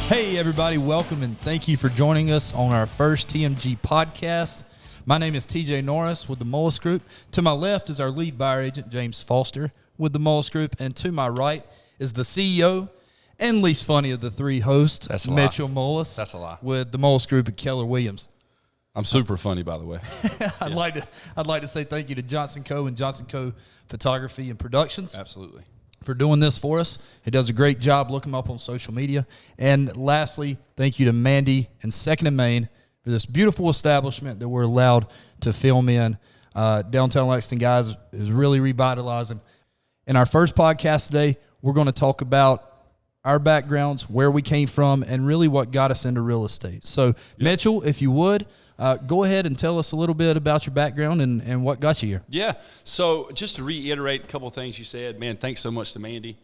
Hey, everybody, welcome and thank you for joining us on our first TMG Podcast. My name is TJ Norris with the Mullis Group. To my left is our lead buyer agent, James Foster, with the Mullis Group. And to my right is the CEO and least funny of the three hosts, Mitchell Mullis. That's a lie. With the Mullis Group and Keller Williams. I'm super funny, by the way. I'd like to say thank you to Johnson Co. and Johnson Co. Photography and Productions. Absolutely. For doing this for us. He does a great job. Look him up on social media. And lastly, thank you to Mandy and Second and Main for this beautiful establishment that we're allowed to film in. Downtown Lexington, guys, is really revitalizing. In our first podcast today, we're going to talk about our backgrounds, where we came from, and really what got us into real estate. So, Mitchell, if you would, go ahead and tell us a little bit about your background and what got you here. Yeah. So just to reiterate a couple of things you said, man, thanks so much to Mandy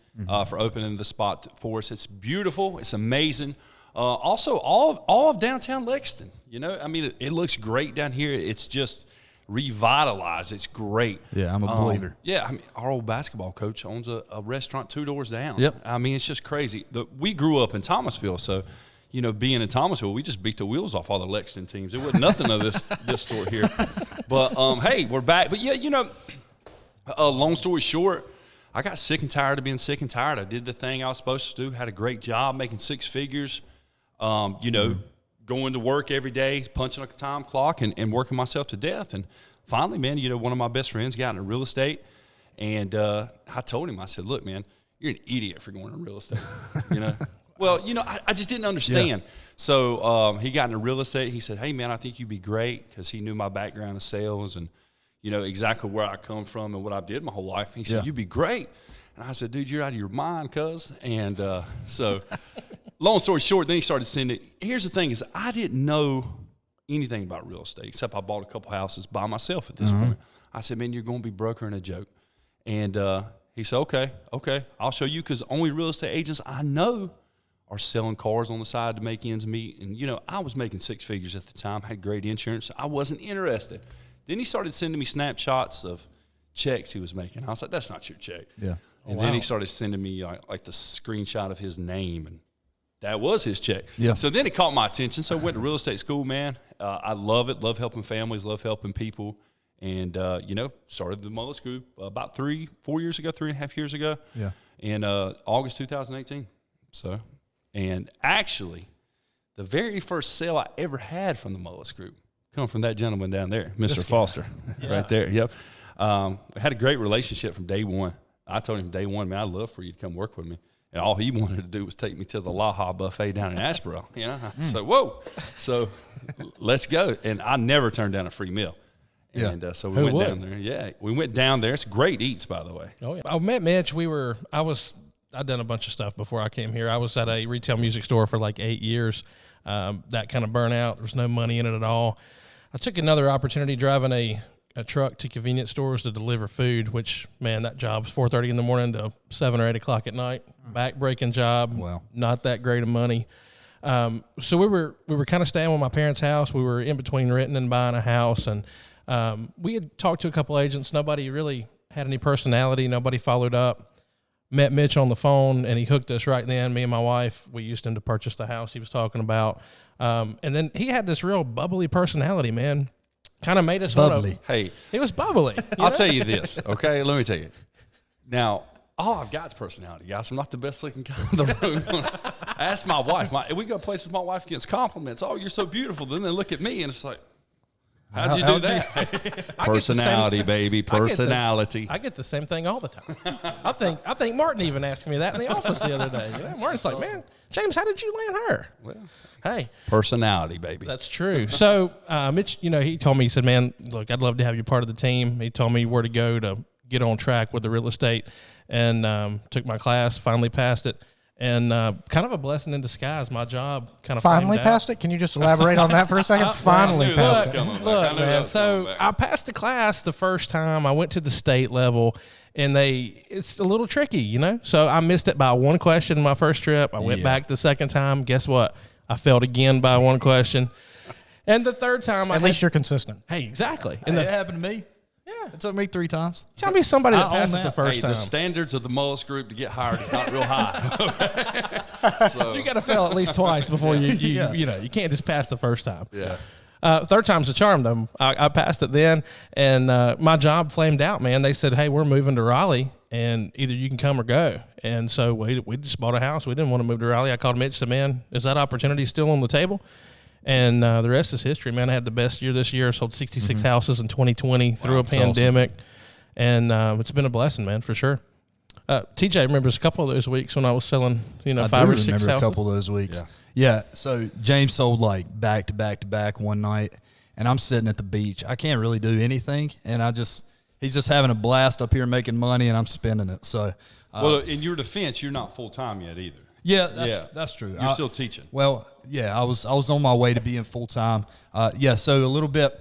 for opening the spot for us. It's beautiful. It's amazing. Also, all of downtown Lexington, you know, I mean, it looks great down here. It's just revitalized. It's great. Yeah, I'm a believer. Yeah, I mean, our old basketball coach owns a restaurant 2 doors down. Yep. I mean, it's just crazy. We grew up in Thomasville, so – you know, being in Thomasville, we just beat the wheels off all the Lexington teams. There was nothing of this sort here. But, hey, we're back. But, yeah, you know, long story short, I got sick and tired of being sick and tired. I did the thing I was supposed to do, had a great job making 6 figures, you know, going to work every day, punching a time clock and working myself to death. And finally, man, you know, one of my best friends got into real estate. And I told him, I said, look, man, you're an idiot for going into real estate, you know. Well, you know, I just didn't understand. Yeah. So he got into real estate. He said, hey, man, I think you'd be great, because he knew my background in sales and, you know, exactly where I come from and what I did my whole life. He said, you'd be great. And I said, dude, you're out of your mind, cuz. And so long story short, then he started sending – here's the thing is I didn't know anything about real estate, except I bought a couple houses by myself at this point. I said, man, you're going to be brokering a joke. And he said, okay, I'll show you, because only real estate agents I know – are selling cars on the side to make ends meet. And, you know, I was making 6 figures at the time, had great insurance. I wasn't interested. Then he started sending me snapshots of checks he was making. I was like, that's not your check. Yeah. And then he started sending me like the screenshot of his name, and that was his check. Yeah. So then it caught my attention. So I went to real estate school, man. I love it, love helping families, love helping people. And, you know, started the Mullis Group about 3.5 years ago. Yeah. In August 2018. So... And actually, the very first sale I ever had from the Mullis Group come from that gentleman down there, Mr. Foster, right there. Yep. I had a great relationship from day one. I told him day one, man, I'd love for you to come work with me. And all he wanted to do was take me to the Laha buffet down in Asheboro. You know, so whoa, so let's go. And I never turned down a free meal. And so we went down there. Yeah, we went down there. It's great eats, by the way. Oh yeah. I met Mitch. I'd done a bunch of stuff before I came here. I was at a retail music store for like 8 years. That kind of burnout. There was no money in it at all. I took another opportunity driving a truck to convenience stores to deliver food, which, man, that job's 4:30 in the morning to 7 or 8 o'clock at night. Back-breaking job. Wow. Not that great of money. So we were kind of staying with my parents' house. We were in between renting and buying a house, and we had talked to a couple agents. Nobody really had any personality. Nobody followed up. Met Mitch on the phone, and he hooked us right then. Me and my wife, we used him to purchase the house he was talking about. And then he had this real bubbly personality, man. Kind of made us bubbly. Hey, he was bubbly. I'll tell you this, okay? Let me tell you. Now, all I've got is personality, guys. I'm not the best looking guy in the room. Ask my wife. We go places, my wife gets compliments. Oh, you're so beautiful. Then they look at me, and it's like, how'd you do that? Personality, baby. Personality. I get the same thing all the time. I think Martin even asked me that in the office the other day. You know, Martin's like, man, James, how did you land her? Well, hey. Personality, baby. That's true. So, Mitch, you know, he told me, he said, man, look, I'd love to have you part of the team. He told me where to go to get on track with the real estate, and took my class, finally passed it. And kind of a blessing in disguise. My job kind of finally passed it. Can you just elaborate on that for a second? Finally passed it. Look, man. So I passed the class the first time. I went to the state level, and it's a little tricky, you know. So I missed it by one question my first trip. I went back the second time. Guess what? I failed again by one question. And the third time, at least you're consistent. Hey, exactly. And that happened to me. Yeah. It took me 3 times. Tell me somebody that I own passes that. the first Hey, time. the standards of the Mullis group to get hired is not real high. So You got to fail at least twice before you Yeah. you can't just pass the first time. yeah. Third time's a charm, though. I passed it then, and my job flamed out, man. They said, hey, we're moving to Raleigh, and either you can come or go. And so we just bought a house. We didn't want to move to Raleigh. I called Mitch, said, man, is that opportunity still on the table? And the rest is history, man. I had the best year this year. Sold 66 houses in 2020 through a pandemic. Awesome. And it's been a blessing, man, for sure. TJ remembers a couple of those weeks when I was selling, 5 or 6 houses. I remember a couple of those weeks. Yeah. So James sold like back to back to back one night, and I'm sitting at the beach. I can't really do anything, and he's just having a blast up here making money, and I'm spending it. So, Well, in your defense, you're not full time yet either. Yeah, that's true. You're still teaching. Well, yeah, I was on my way to being full time. So a little bit.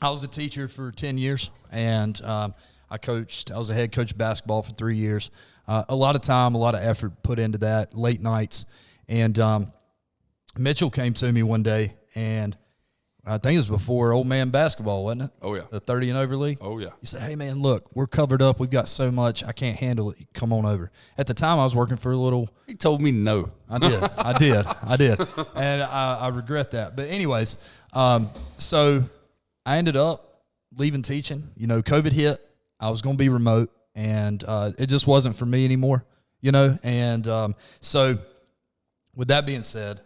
I was a teacher for 10 years, and I was a head coach of basketball for 3 years. A lot of time, a lot of effort put into that, late nights. And Mitchell came to me one day, and I think it was before Old Man Basketball, wasn't it? Oh, yeah. The 30 and over league? Oh, yeah. He said, hey, man, look, we're covered up. We've got so much. I can't handle it. Come on over. At the time, I was working for a little – He told me no. I did. And I regret that. But anyways, so I ended up leaving teaching. COVID hit. I was going to be remote, and it just wasn't for me anymore, And so with that being said,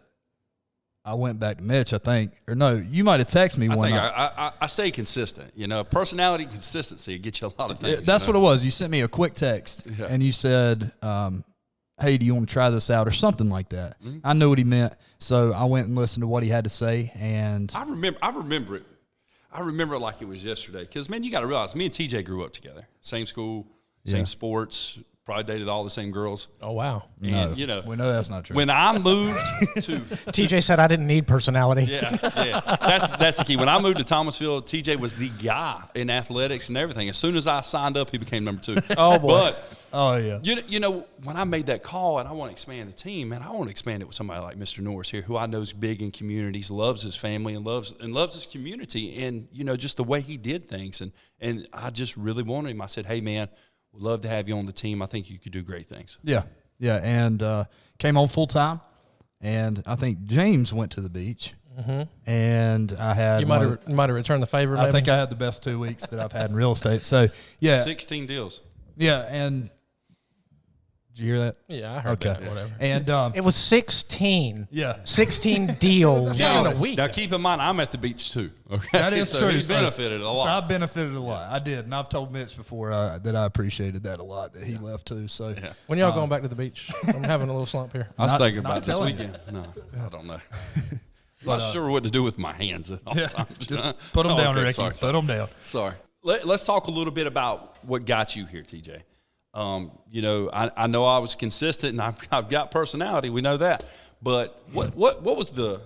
I went back to Mitch, I think. Or no, you might have texted me one night. I stay consistent. Personality and consistency get you a lot of things. That's what it was. You sent me a quick text, and you said, hey, do you want to try this out or something like that? Mm-hmm. I knew what he meant, so I went and listened to what he had to say. And I remember it. I remember it like it was yesterday. Because, man, you got to realize, me and TJ grew up together. Same school, same sports, probably dated all the same girls. Oh, wow. And, we know that's not true. When I moved to TJ said I didn't need personality. Yeah. That's the key. When I moved to Thomasville, TJ was the guy in athletics and everything. As soon as I signed up, he became number 2. Oh, boy. But oh, yeah. When I made that call and I want to expand the team, man, I want to expand it with somebody like Mr. Norris here, who I know is big in communities, loves his family and loves his community, and just the way he did things. And I just really wanted him. I said, hey, man, we'd love to have you on the team. I think you could do great things. Yeah, and came on full time, and I think James went to the beach, and I had You might have returned the favor. I think I had the best 2 weeks that I've had in real estate. So yeah, 16 deals. Yeah, and did you hear that? Yeah, I heard that. Whatever. And It was 16. yeah, 16 deals. Yeah. In a week. Now keep in mind, I'm at the beach too. Okay, that is so true. He benefited a lot. So I benefited a lot. I did, and I've told Mitch before that I apprecited that a lot. That he left too. So When y'all going back to the beach? I'm having a little slump here. I was Not- thinking not about this telling weekend. No, I don't know. Not sure what to do with my hands at all times. just put them down, okay, Ricky. sorry. Put them down. Sorry. Let's talk a little bit about what got you here, TJ. I know I was consistent and I've got personality. We know that. But what was the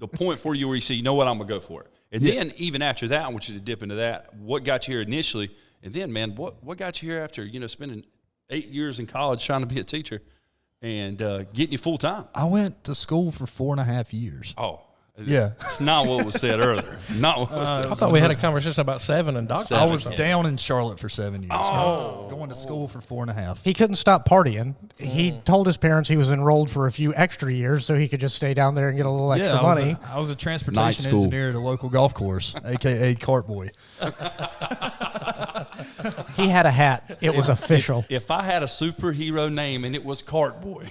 point for you where you said, you know what, I'm going to go for it? And then even after that, I want you to dip into that. What got you here initially? And then, man, what got you here after, spending 8 years in college trying to be a teacher and getting you full time? I went to school for 4.5 years. Oh. Yeah. It's not what was said earlier. Not what was said. I thought we had a conversation about 7 and doctor. I was down in Charlotte for 7 years. Oh. Going to school for 4.5. He couldn't stop partying. He told his parents he was enrolled for a few extra years so he could just stay down there and get a little extra money. I was a transportation engineer at a local golf course, a.k.a. Cart Boy. He had a hat. It was official. If I had a superhero name and it was Cart Boy.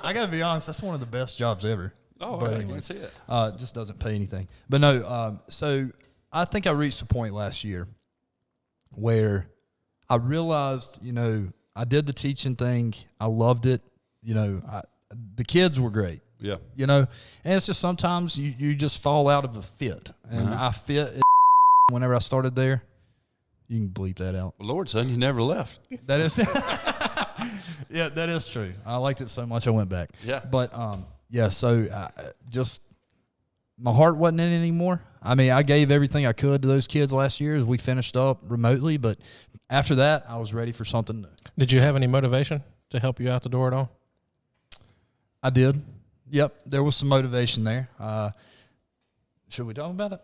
I got to be honest, that's one of the best jobs ever. Oh, but I anyway, can see it. It just doesn't pay anything. But no, so I think I reached a point last year where I realized, I did the teaching thing. I loved it. The kids were great. Yeah. And it's just sometimes you just fall out of a fit. And I fit whenever I started there. You can bleep that out. Well, Lord, son, you never left. That is yeah, that is true. I liked it so much I went back. Yeah. But so just my heart wasn't in it anymore. I mean, I gave everything I could to those kids last year as we finished up remotely, but after that, I was ready for something new. Did you have any motivation to help you out the door at all? I did. Yep, there was some motivation there. Should we talk about it?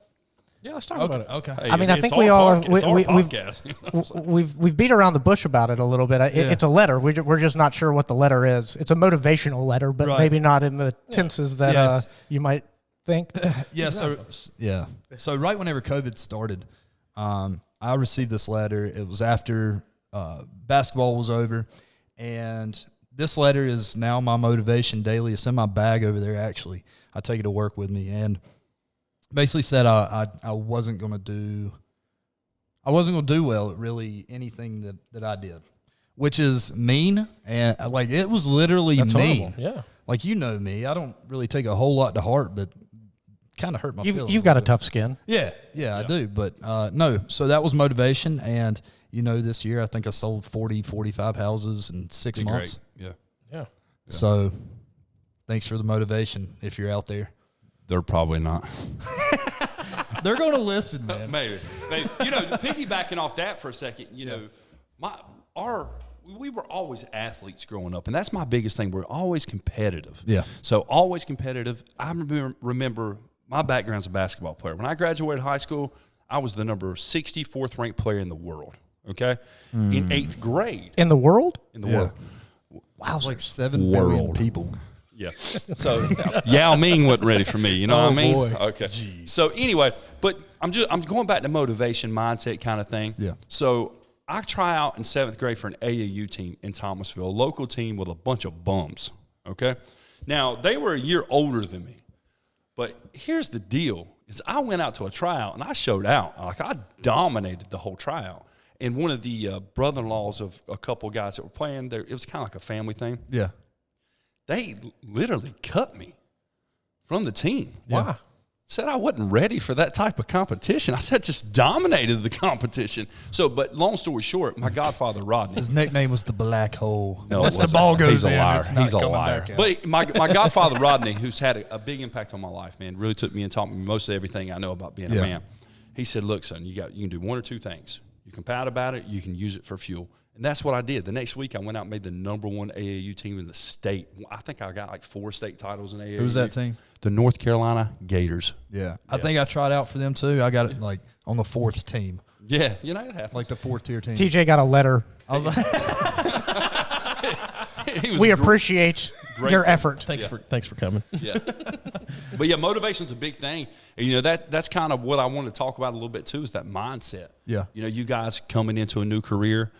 Yeah, let's talk about it. Okay. Hey, I mean, I it's think our we all podcast. we've beat around the bush about it a little bit. It's a letter. We're just not sure what the letter is. It's a motivational letter, but Right. maybe not in the tenses that Yes. you might think. Yeah. So right whenever COVID started, I received this letter. It was after basketball was over, and this letter is now my motivation daily. It's in my bag over there. Actually, I take it to work with me, and basically said I wasn't going to do well at really anything that I did, which is mean, and like it was literally That's mean. horrible. Yeah. Like, you know me, I don't really take a whole lot to heart, but kind of hurt my feelings. You've got a little bit. tough skin. Yeah, I do. But no, so that was motivation. And, this year I think I sold 40, 45 houses in 6 Be months. great. Yeah. So thanks for the motivation if you're out there. They're probably not. They're going to listen, man. Maybe. Piggybacking off that for a second, we were always athletes growing up, and that's my biggest thing. We're always competitive. Yeah. So always competitive. I remember my background's a basketball player. When I graduated high school, I was the number 64th ranked player in the world. Okay, in 8th grade In the world? in the world. Wow, it's like 7 billion World. people. Yeah. So Yao Ming wasn't ready for me. You know what I mean? boy. Okay. So anyway, but I'm going back to motivation, mindset kind of thing. Yeah. So I try out in 7th grade for an AAU team in Thomasville, a local team with a bunch of bums. Okay. Now they were a year older than me, but here's the deal: is I went out to a tryout and I showed out. Like, I dominated the whole tryout. And one of the brother-in-laws of a couple of guys that were playing there, it was kind of like a family thing. Yeah. They literally cut me from the team. Why? Said I wasn't ready for that type of competition. I said just dominated the competition. So, but long story short, my godfather Rodney. His nickname was the Black Hole. No, Once it the wasn't. ball goes He's a in, liar. it's not He's a coming liar. back out. But my godfather Rodney, who's had a big impact on my life, man, really took me and taught me most of everything I know about being a man. He said, "Look, son, you can do one or two things. You can pout about it. You can use it for fuel." And that's what I did. The next week, I went out and made the #1 AAU team in the state. I think I got like 4 state titles in AAU. Who was that team? The North Carolina Gators. Yeah. I think I tried out for them too. I got it like on the 4th team, Yeah, it happens. like the 4th tier team. TJ got a letter. I was like, He was We appreciate your effort. Thanks for coming. Yeah. But yeah, motivation's a big thing. And that's kind of what I want to talk about a little bit too, is that mindset. Yeah. You guys coming into a new career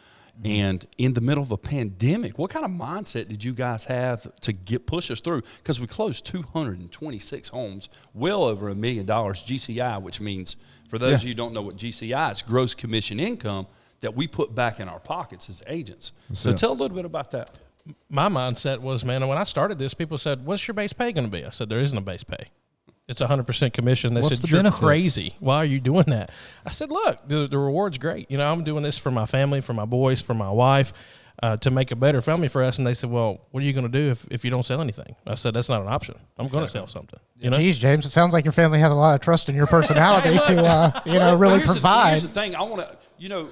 and in the middle of a pandemic, what kind of mindset did you guys have to push us through? Because we closed 226 homes, well over $1 million GCI, which means, for those of you who don't know what GCI is, gross commission income that we put back in our pockets as agents. So tell a little bit about that. My mindset was, man, when I started this, people said, "What's your base pay going to be?" I said, "There isn't a base pay. It's 100% commission." They What's said, the "You're benefits?" crazy. Why are you doing that?" I said, "Look, the reward's great. I'm doing this for my family, for my boys, for my wife, to make a better family for us." And they said, "Well, what are you going to do if you don't sell anything?" I said, "That's not an option. I'm going to sell something." Geez, James, it sounds like your family has a lot of trust in your personality to, really Here's provide. Here's the thing. I want to,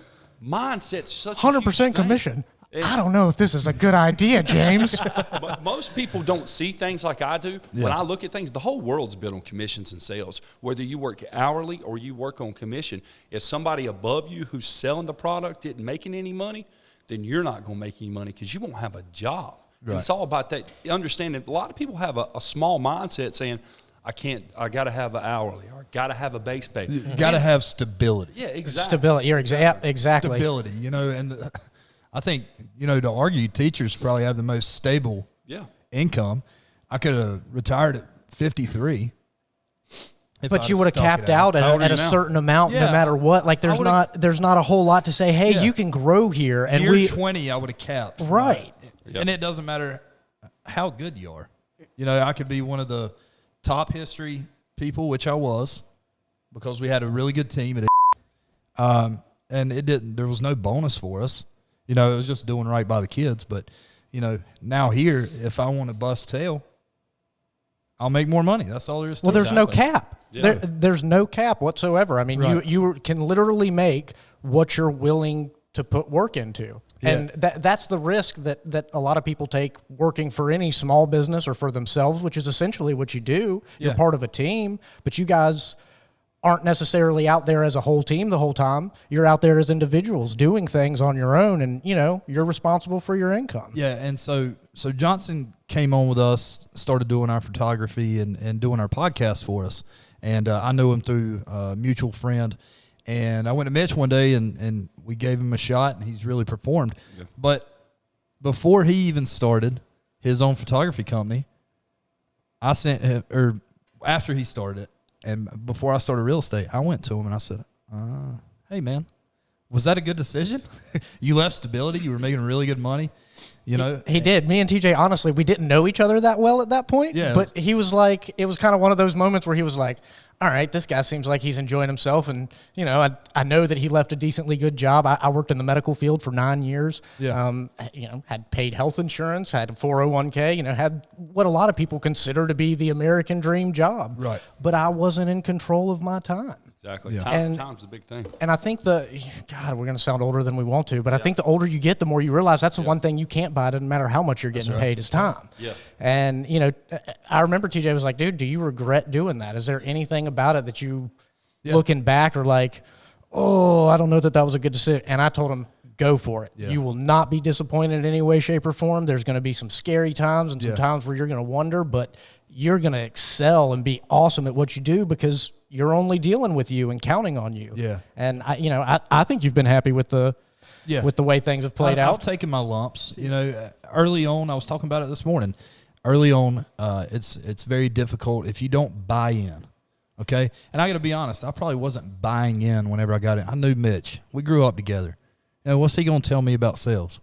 mindset's such a 100% huge thing. commission. I don't know if this is a good idea, James. But most people don't see things like I do. Yeah. When I look at things, the whole world's built on commissions and sales. Whether you work hourly or you work on commission, if somebody above you who's selling the product isn't making any money, then you're not going to make any money because you won't have a job. Right. It's all about that understanding. A lot of people have a small mindset saying, I got to have an hourly or got to have a base pay. you got to have stability. Yeah, exactly. Stability. You're exactly. Stability, and I think, to argue, teachers probably have the most stable income. I could have retired at 53. But you would have capped out at a certain amount no matter what. Like there's not a whole lot to say, hey, you can grow here. And Year 20, I would have capped. Right. And it doesn't matter how good you are. I could be one of the top history people, which I was, because we had a really good team at and there was no bonus for us. It was just doing right by the kids. But, now here, if I want to bust tail, I'll make more money. That's all there is to it. Well, there's no cap. Yeah. There's no cap whatsoever. I mean, Right. you can literally make what you're willing to put work into. Yeah. And that's the risk that a lot of people take working for any small business or for themselves, which is essentially what you do. You're Yeah. part of a team, but you guys aren't necessarily out there as a whole team the whole time. You're out there as individuals doing things on your own, and you're responsible for your income. Yeah, and so Johnson came on with us, started doing our photography and doing our podcast for us, and I knew him through a mutual friend, and I went to Mitch one day and we gave him a shot, and he's really performed. Yeah. But before he even started his own photography company, I sent him, or after he started it, and before I started real estate, I went to him and I said, hey, man, was that a good decision? You left stability. You were making really good money. He did. Me and TJ, honestly, we didn't know each other that well at that point. Yeah. But he was like, it was kind of one of those moments where he was like, all right, this guy seems like he's enjoying himself. And, I know that he left a decently good job. I worked in the medical field for 9 years. Yeah. Had paid health insurance, had a 401k, had what a lot of people consider to be the American dream job. Right. But I wasn't in control of my time. Exactly. Yeah. Time's a big thing. And I think God, we're going to sound older than we want to, but I think the older you get, the more you realize that's the one thing you can't buy. It doesn't matter how much you're getting paid is time. Yeah. And, I remember TJ was like, dude, do you regret doing that? Is there anything about it that you, looking back, are like, oh, I don't know that was a good decision? And I told him, go for it. Yeah. You will not be disappointed in any way, shape, or form. There's going to be some scary times and some times where you're going to wonder, but you're going to excel and be awesome at what you do because you're only dealing with you and counting on you. Yeah. And I think you've been happy with the way things have played out. I've taken my lumps. Early on, I was talking about it this morning. Early on, it's very difficult if you don't buy in. Okay? And I got to be honest, I probably wasn't buying in whenever I got in. I knew Mitch. We grew up together. What's he going to tell me about sales?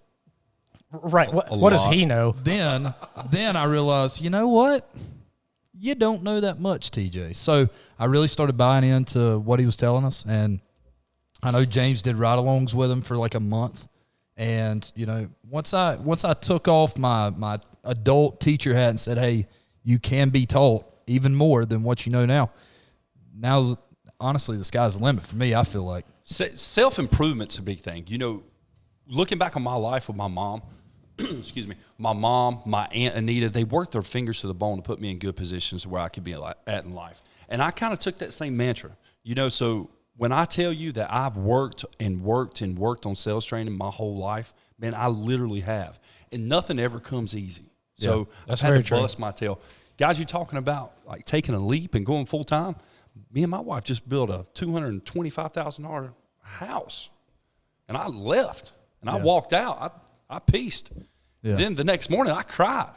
Right. What does he know? Then I realized, you know what? You don't know that much, TJ. So I really started buying into what he was telling us. And I know James did ride-alongs with him for like a month. And, once I took off my adult teacher hat and said, hey, you can be taught even more than what you know now. Now, honestly, the sky's the limit for me, I feel like. Self-improvement's a big thing. Looking back on my life with my mom, excuse me, my mom, my Aunt Anita, they worked their fingers to the bone to put me in good positions where I could be at in life. And I kind of took that same mantra, so when I tell you that I've worked on sales training my whole life, man, I literally have. And nothing ever comes easy. So I've had to bust my tail. Guys, you're talking about like taking a leap and going full time. Me and my wife just built a $225,000 house. And I left. And I walked out. I pieced. Yeah. Then the next morning, I cried.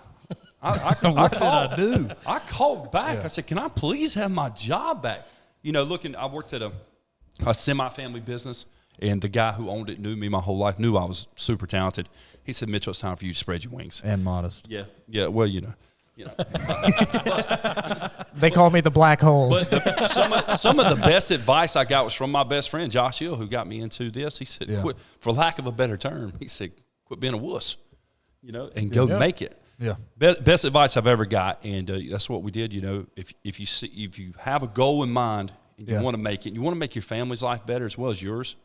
What did I do? I called back. Yeah. I said, can I please have my job back? I worked at a semi-family business, and the guy who owned it knew me my whole life, knew I was super talented. He said, Mitchell, it's time for you to spread your wings. And modest. Yeah. Yeah, well, They call me the black hole. But some of the best advice I got was from my best friend, Josh Hill, who got me into this. He said, quit, for lack of a better term, he said, quit being a wuss, and go make it. Yeah. Best advice I've ever got, and that's what we did. If you have a goal in mind and you want to make it, and you want to make your family's life better as well as yours,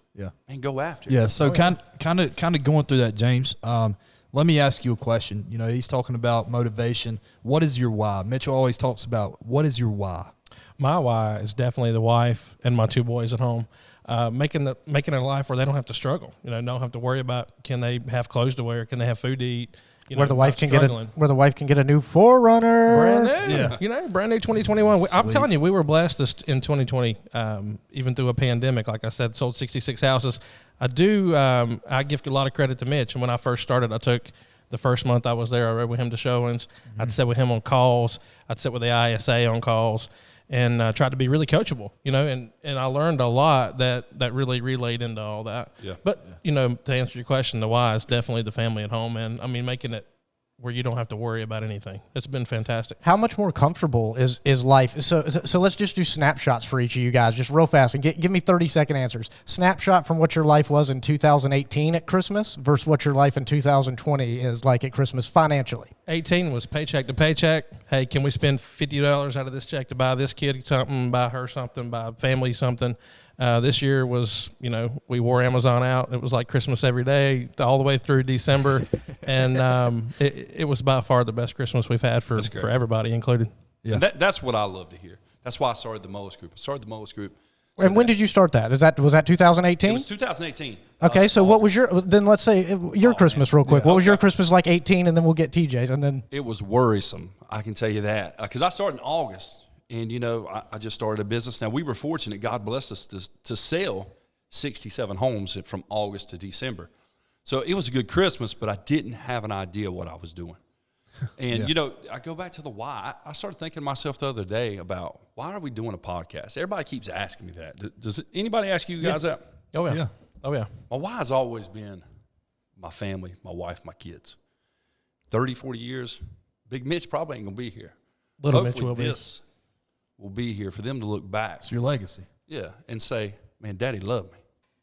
and go after it. Yeah. So kind of going through that, James. Let me ask you a question. He's talking about motivation. What is your why? Mitchell always talks about what is your why. My why is definitely the wife and my 2 boys at home. Making a life where they don't have to struggle. Don't have to worry about can they have clothes to wear, can they have food to eat. Where the wife can get a new 4Runner. Brand new. Yeah. Brand new 2021. I'm telling you, we were blessed in 2020, even through a pandemic. Like I said, sold 66 houses. I give a lot of credit to Mitch. And when I first started, I took the first month I was there, I rode with him to showings. Mm-hmm. I'd sit with him on calls. I'd sit with the ISA on calls. And tried to be really coachable, and I learned a lot that really relayed into all that. Yeah. But, to answer your question, the why is definitely the family at home, and making it where you don't have to worry about anything. It's been fantastic. How much more comfortable is life? So let's just do snapshots for each of you guys, just real fast, and give me 30-second answers. Snapshot from what your life was in 2018 at Christmas versus what your life in 2020 is like at Christmas financially. 18 was paycheck to paycheck. Hey, can we spend $50 out of this check to buy this kid something, buy her something, buy family something? This year was, we wore Amazon out. It was like Christmas every day all the way through December. And it was by far the best Christmas we've had for everybody included. Yeah. That's what I love to hear. That's why I started the Mullis Group. I started the Mullis Group. And when did you start that? Was that 2018? It was 2018. Okay, so what was then let's say your Christmas real quick. Yeah. What was your Christmas like 18, and then we'll get TJ's, and then. It was worrisome, I can tell you that, because I started in August, and, I just started a business. Now, we were fortunate. God blessed us to sell 67 homes from August to December. So it was a good Christmas, but I didn't have an idea what I was doing. And, I go back to the why. I started thinking to myself the other day about, why are we doing a podcast? Everybody keeps asking me that. Does anybody ask you guys that? Oh, yeah. Oh, yeah. My why has always been my family, my wife, my kids. 30, 40 years, Big Mitch probably ain't going to be here. Little Hopefully Mitch will this will be here for them to look back. It's your legacy. Yeah, and say, man, Daddy loved me.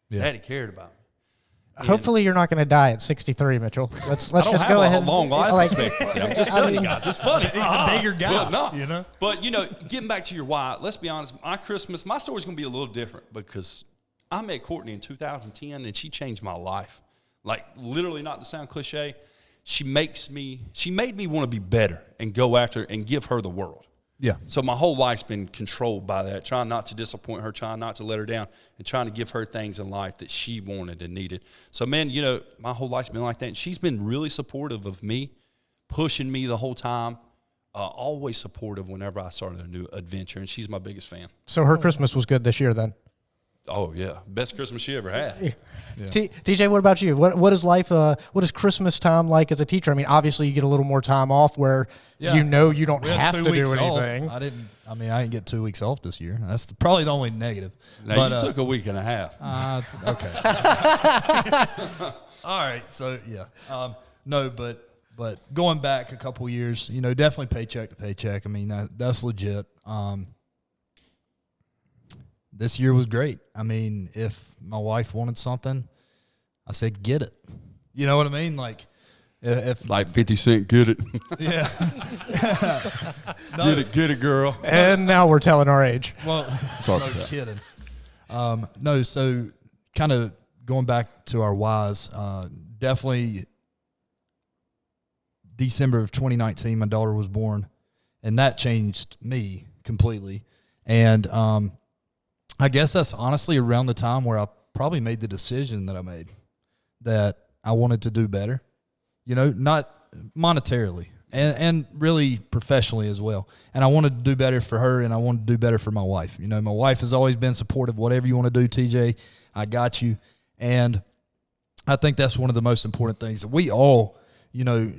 Yeah. Daddy cared about me. Hopefully, you're not going to die at 63, Mitchell. Let's just go ahead. A long life like, expectancy. I'm just telling you guys, it's funny. He's a bigger guy, But getting back to your why, let's be honest. My story's going to be a little different because I met Courtney in 2010, and she changed my life. Like, literally, not to sound cliche, she made me want to be better and go after and give her the world. Yeah. So my whole life's been controlled by that, trying not to disappoint her, trying not to let her down, and trying to give her things in life that she wanted and needed. So, man, my whole life's been like that. And she's been really supportive of me, pushing me the whole time, always supportive whenever I started a new adventure, and she's my biggest fan. So her Christmas was good this year then? Oh, yeah. Best Christmas she ever had. Yeah. TJ, what about you? What is life, what is Christmas time like as a teacher? I mean, obviously you get a little more time off where you don't have to do anything. I didn't get 2 weeks off this year. That's probably the only negative. Now, you took a week and a half. Okay. All right. So, yeah. No, but going back a couple years, definitely paycheck to paycheck. I mean, that's legit. This year was great. I mean, if my wife wanted something, I said, get it. You know what I mean? Like, if like 50 Cent, get it. Yeah. Get it, girl. And now we're telling our age. Well, Sorry no for that. kidding. No, so kind of going back to our whys, definitely December of 2019, my daughter was born, and that changed me completely. And I guess that's honestly around the time where I probably made the decision that I made, that I wanted to do better, not monetarily and really professionally as well. And I wanted to do better for her, and I wanted to do better for my wife. My wife has always been supportive. Whatever you want to do, TJ, I got you. And I think that's one of the most important things that we all,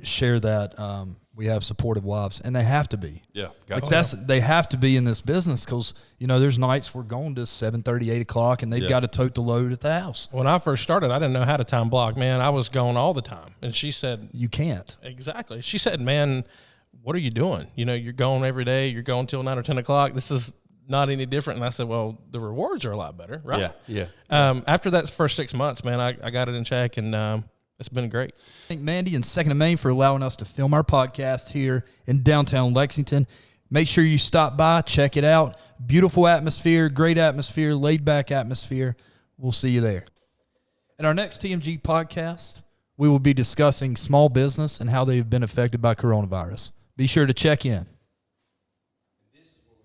share that we have supportive wives, and they have to be. Yeah, like they have to be in this business because there's nights we're going to 7:30, 8 o'clock, and they've got to tote the load at the house. When I first started, I didn't know how to time block. Man, I was going all the time, and she said, "You can't." Exactly. She said, "Man, what are you doing? You're going every day. You're going till 9 or 10 o'clock. This is not any different." And I said, "Well, the rewards are a lot better, right?" Yeah. After that first 6 months, man, I got it in check, and it's been great. Thank Mandy and Second and Main for allowing us to film our podcast here in downtown Lexington. Make sure you stop by, check it out. Beautiful atmosphere, great atmosphere, laid-back atmosphere. We'll see you there. In our next TMG podcast, we will be discussing small business and how they've been affected by coronavirus. Be sure to check in.